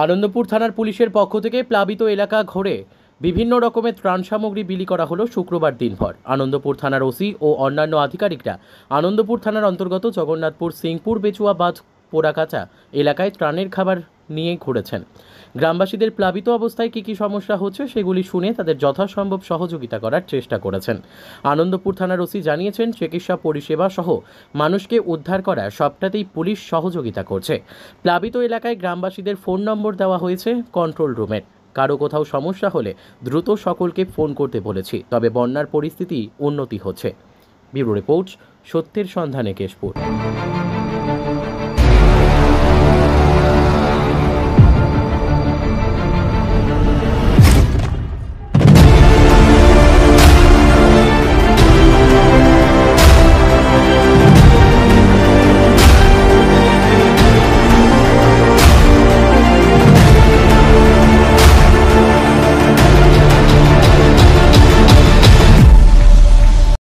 আনন্দপুর থানার পুলিশের পক্ষ থেকে প্লাবিত এলাকা ঘুরে বিভিন্ন রকমের ত্রাণ সামগ্রী বিলি করা হলো শুক্রবার দিনভর। আনন্দপুর থানার ওসি ও অন্যান্য আধিকারিকরা আনন্দপুর থানার অন্তর্গত জগন্নাথপুর সিংপুর বেচুয়া বাঁধ পোড়াকাচা এলাকায় ত্রাণের খাবার নিয়ে ঘুরেছেন। গ্রামবাসীদের প্লাবিত অবস্থায় কী কী সমস্যা হচ্ছে সেগুলি শুনে তাদের যথাসম্ভব সহযোগিতা করার চেষ্টা করেছেন। আনন্দপুর থানার ওসি জানিয়েছেন, চিকিৎসা পরিষেবা সহ মানুষকে উদ্ধার করা সবটাতেই পুলিশ সহযোগিতা করছে। প্লাবিত এলাকায় গ্রামবাসীদের ফোন নম্বর দেওয়া হয়েছে কন্ট্রোল রুমের। কারো কোথাও সমস্যা হলে দ্রুত সকলকে ফোন করতে বলেছি, তবে বন্যার পরিস্থিতি উন্নতি হচ্ছে। ব্যুরো রিপোর্ট, সত্যের সন্ধানে কেশপুর।